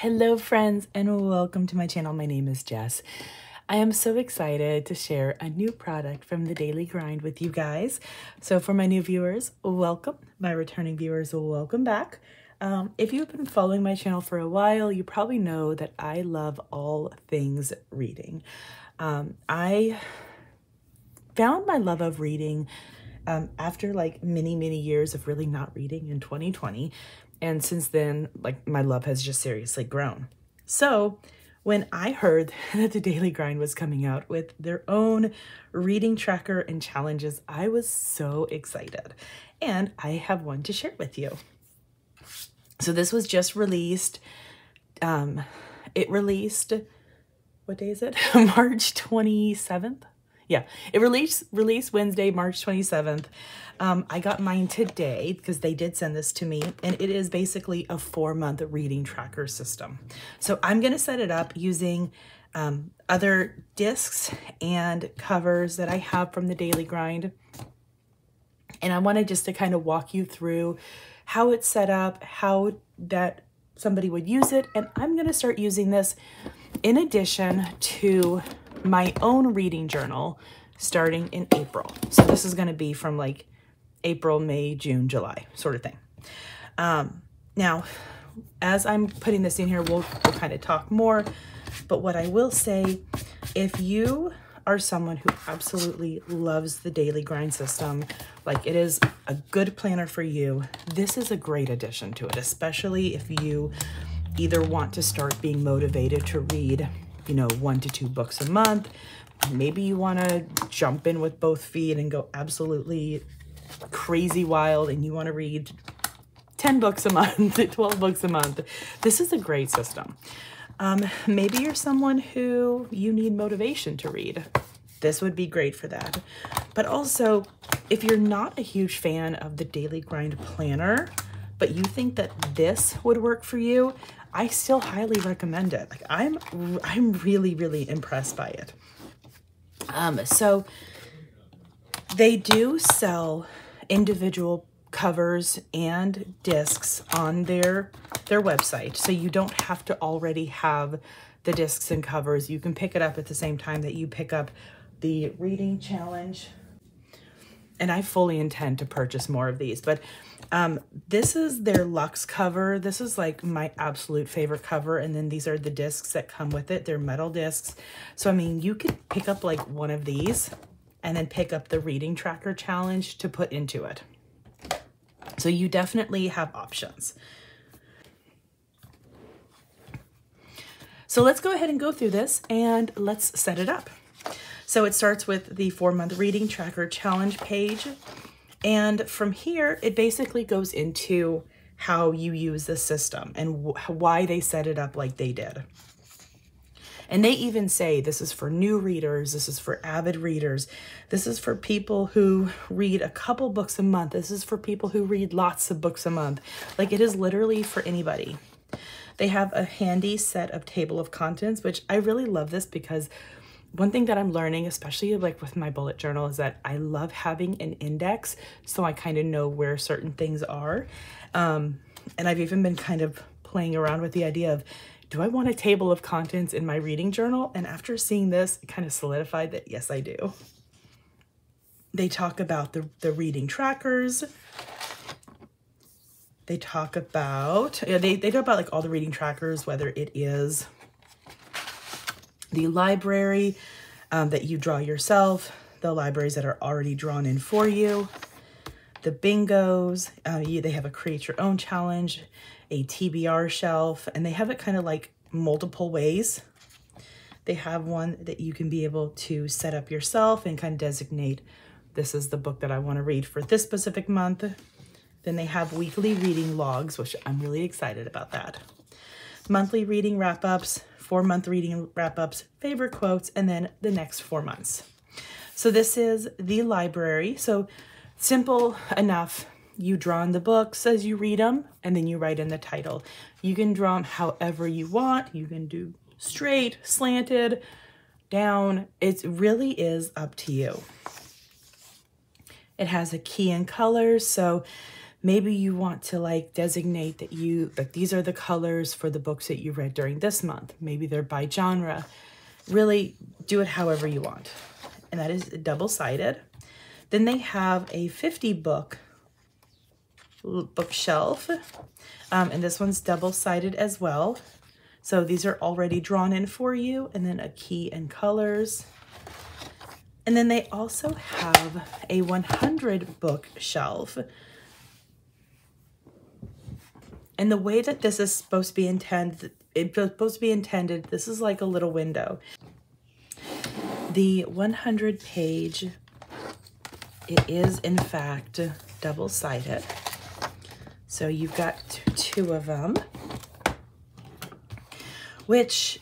Hello friends and welcome to my channel. My name is Jess. I am so excited to share a new product from the Daily Grind with you guys. So for my new viewers, welcome. My returning viewers, welcome back. If you've been following my channel for a while, you probably know that I love all things reading. I found my love of reading after like many years of really not reading in 2020. And since then, like my love has just seriously grown. So when I heard that the Daily Grind was coming out with their own reading tracker and challenges, I was so excited. And I have one to share with you. So this was just released. It released, what day is it? March 27th. Yeah, it released Wednesday, March 27th. I got mine today because they did send this to me, and it is basically a 4-month reading tracker system. So I'm going to set it up using other discs and covers that I have from the Daily Grind. And I wanted just to kind of walk you through how it's set up, how that somebody would use it. And I'm going to start using this in addition to my own reading journal starting in April. So this is going to be from like April, May, June, July sort of thing. Now, as I'm putting this in here, we'll kind of talk more. But what I will say, if you are someone who absolutely loves the Daily Grind system, like it is a good planner for you, this is a great addition to it, especially if you either want to start being motivated to read, you know, 1 to 2 books a month. Maybe you want to jump in with both feet and go absolutely crazy wild and you want to read 10 books a month, 12 books a month. This is a great system. Maybe you're someone who you need motivation to read. This would be great for that. But also, if you're not a huge fan of the Daily Grind planner, but you think that this would work for you, I still highly recommend it. Like I'm really impressed by it. So they do sell individual covers and discs on their website. So you don't have to already have the discs and covers. You can pick it up at the same time that you pick up the reading challenge. And I fully intend to purchase more of these, but this is their luxe cover. This is like my absolute favorite cover. And then these are the discs that come with it. They're metal discs. So, I mean, you could pick up like one of these and then pick up the reading tracker challenge to put into it. So you definitely have options. So let's go ahead and go through this and let's set it up. So it starts with the 4-month reading tracker challenge page. And from here, it basically goes into how you use the system and why they set it up like they did. And they even say this is for new readers, this is for avid readers, this is for people who read a couple books a month, this is for people who read lots of books a month. Like it is literally for anybody. They have a handy set of table of contents, which I really love this because one thing that I'm learning, especially like with my bullet journal, is that I love having an index so I kind of know where certain things are. And I've even been kind of playing around with the idea of, do I want a table of contents in my reading journal? And after seeing this, it kind of solidified that yes, I do. They talk about the reading trackers. They talk about, they talk about like all the reading trackers, whether it is the library that you draw yourself, the libraries that are already drawn in for you, the bingos, they have a create your own challenge, a TBR shelf, and they have it kind of like multiple ways. They have one that you can be able to set up yourself and kind of designate, this is the book that I want to read for this specific month. Then they have weekly reading logs, which I'm really excited about that. Monthly reading wrap-ups, 4-month reading wrap-ups, favorite quotes, and then the next 4 months. So this is the library. So simple enough. You draw in the books as you read them, and then you write in the title. You can draw them however you want. You can do straight, slanted, down. It really is up to you. It has a key and colors. So Maybe you want to like designate that these are the colors for the books that you read during this month. Maybe they're by genre. Really do it however you want. And that is double-sided. Then they have a 50 book bookshelf. And this one's double-sided as well. So these are already drawn in for you, and then a key and colors. And then they also have a 100 bookshelf. And the way that this is supposed to be intended, this is like a little window. The 100 page, it is in fact double-sided. So you've got two of them, which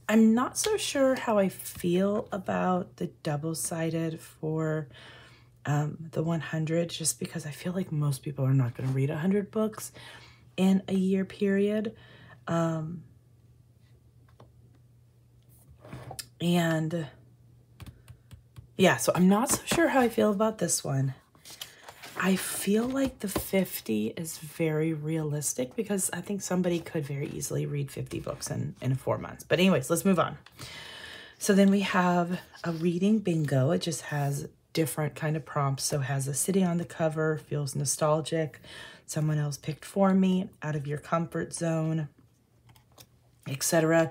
I'm not so sure how I feel about the double-sided for the 100, just because I feel like most people are not going to read 100 books in a year period. And yeah, so I'm not so sure how I feel about this one. I feel like the 50 is very realistic because I think somebody could very easily read 50 books in 4 months. But anyways, let's move on. So then we have a reading bingo. It just has different kind of prompts. So it has a city on the cover, feels nostalgic, someone else picked for me, out of your comfort zone, etc.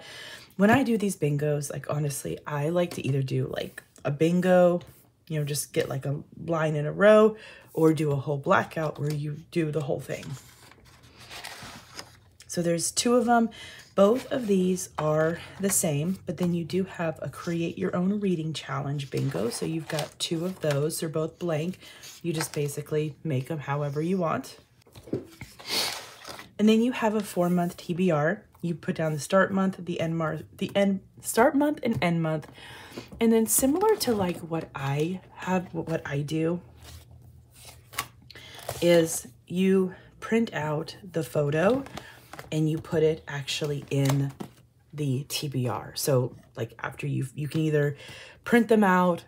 When I do these bingos, like honestly, I like to either do like a bingo, you know, just get like a line in a row, or do a whole blackout where you do the whole thing. So there's 2 of them. Both of these are the same, but then you do have a create your own reading challenge bingo. So you've got 2 of those. They're both blank. You just basically make them however you want. And then you have a 4-month TBR. You put down the start month, start month and end month. And then similar to like what I do is you print out the photo and you put it actually in the TBR. So like after you can either print them out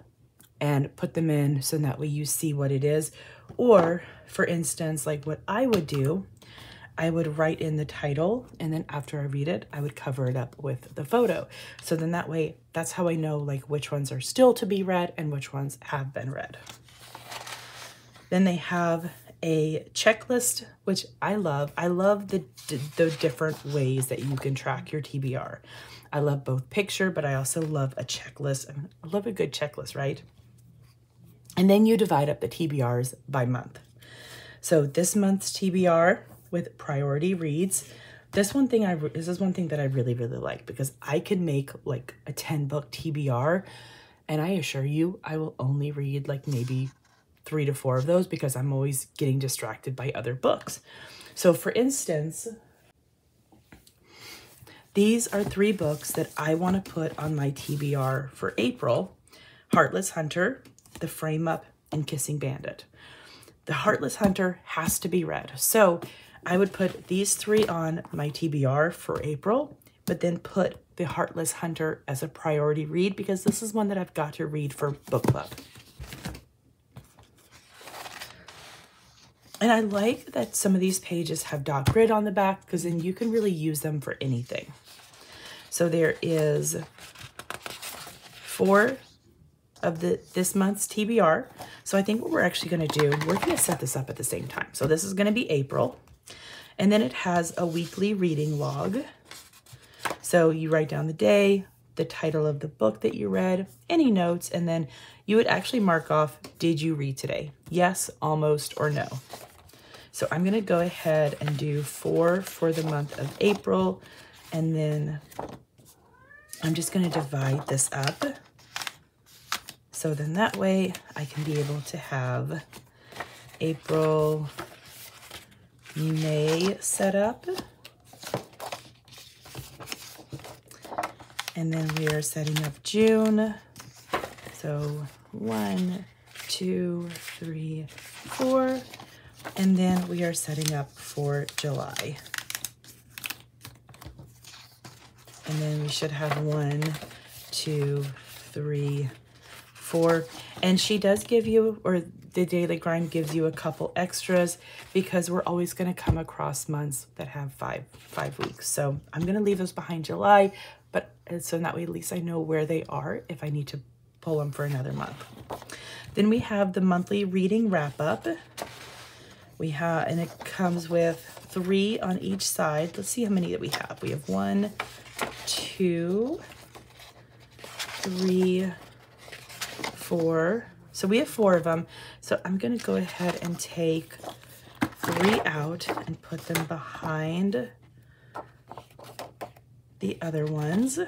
and put them in so that way you see what it is. Or for instance, like what I would do, I would write in the title, and then after I read it, I would cover it up with the photo. So then that way, that's how I know like which ones are still to be read and which ones have been read. Then they have a checklist, which I love. I love the different ways that you can track your TBR. I love both picture, but I also love a checklist. I love a good checklist, right? And then you divide up the TBRs by month. So this month's TBR with priority reads. This is one thing that I really, really like, because I could make like a 10-book TBR, and I assure you, I will only read like maybe 3 to 4 of those because I'm always getting distracted by other books. So for instance, these are 3 books that I want to put on my TBR for April: Heartless Hunter, The Frame Up, and Kissing Bandit. The Heartless Hunter has to be read. So I would put these 3 on my TBR for April, but then put The Heartless Hunter as a priority read because this is one that I've got to read for book club. And I like that some of these pages have dot grid on the back because then you can really use them for anything. So there is 4 of this month's TBR. So I think what we're actually going to do, we're going to set this up at the same time. So this is going to be April. And then it has a weekly reading log. So you write down the day, the title of the book that you read, any notes, and then you would actually mark off, did you read today? Yes, almost, or no. So I'm going to go ahead and do 4 for the month of April. And then I'm just going to divide this up. So then that way I can be able to have April, May set up. And then we are setting up June. So 1, 2, 3, 4. And then we are setting up for July. And then we should have 1, 2, 3, 4. And she does give you, or the Daily Grind gives you a couple extras because we're always going to come across months that have five weeks. So I'm going to leave those behind July, but so that way at least I know where they are if I need to pull them for another month. Then we have the monthly reading wrap up. We have, and it comes with 3 on each side. Let's see how many that we have. We have 1, 2, 3, 4. So we have 4 of them. So I'm going to go ahead and take 3 out and put them behind the other ones.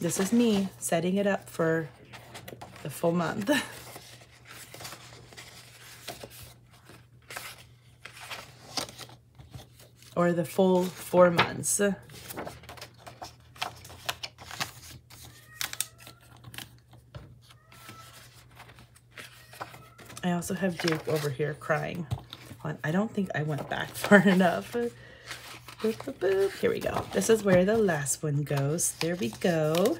This is me setting it up for the full month. Or the full 4 months. I also have Duke over here crying. I don't think I went back far enough. Boop, boop, boop. Here we go. This is where the last one goes. There we go.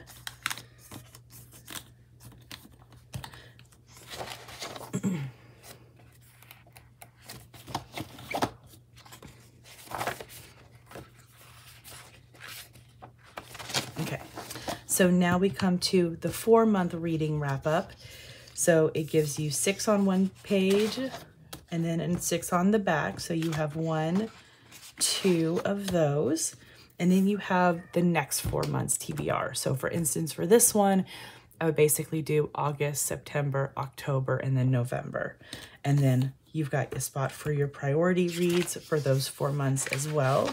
Okay, so now we come to the 4-month reading wrap up. So it gives you 6 on one page and then 6 on the back. So you have 1, 2 of those, and then you have the next 4 months TBR. So for instance, for this one, I would basically do August, September, October, and then November. And then you've got a spot for your priority reads for those 4 months as well.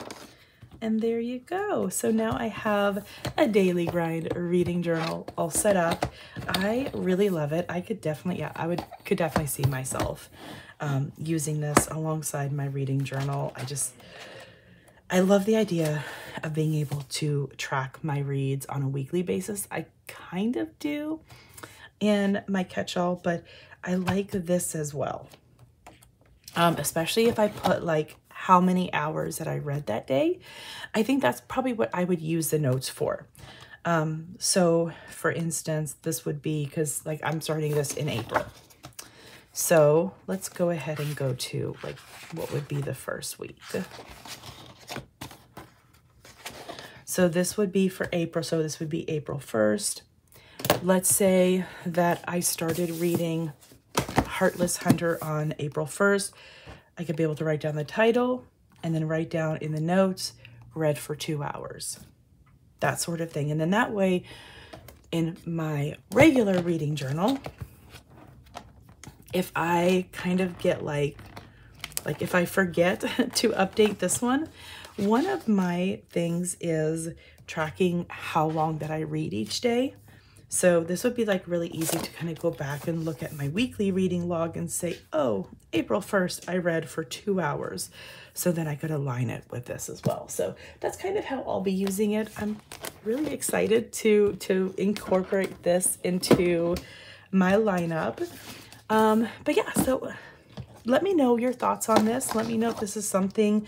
And there you go. So now I have a Daily Grind reading journal all set up. I really love it. I could definitely, yeah, could definitely see myself using this alongside my reading journal. I love the idea of being able to track my reads on a weekly basis. I kind of do in my catch-all, but I like this as well. Especially if I put like how many hours that I read that day. I think that's probably what I would use the notes for. So for instance, this would be, because like I'm starting this in April. So let's go ahead and go to like what would be the first week. So this would be for April. So this would be April 1st. Let's say that I started reading Heartless Hunter on April 1st. I could be able to write down the title and then write down in the notes, read for 2 hours, that sort of thing. And then that way in my regular reading journal, if I kind of get like if I forget to update this one of my things is tracking how long that I read each day. So this would be like really easy to kind of go back and look at my weekly reading log and say, oh, April 1st, I read for 2 hours. So then I could align it with this as well. So that's kind of how I'll be using it. I'm really excited to incorporate this into my lineup. But yeah, so let me know your thoughts on this. Let me know if this is something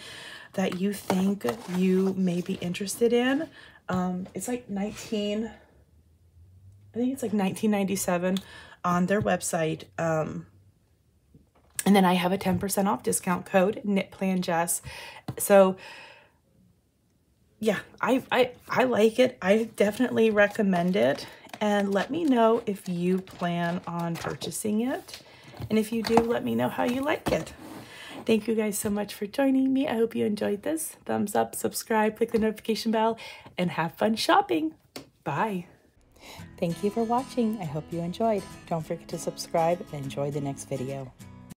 that you think you may be interested in. It's like I think it's like $19.97 on their website. And then I have a 10% off discount code, KnitPlanJess. So yeah, I like it. I definitely recommend it. And let me know if you plan on purchasing it. And if you do, let me know how you like it. Thank you guys so much for joining me. I hope you enjoyed this. Thumbs up, subscribe, click the notification bell, and have fun shopping. Bye. Thank you for watching. I hope you enjoyed. Don't forget to subscribe and enjoy the next video.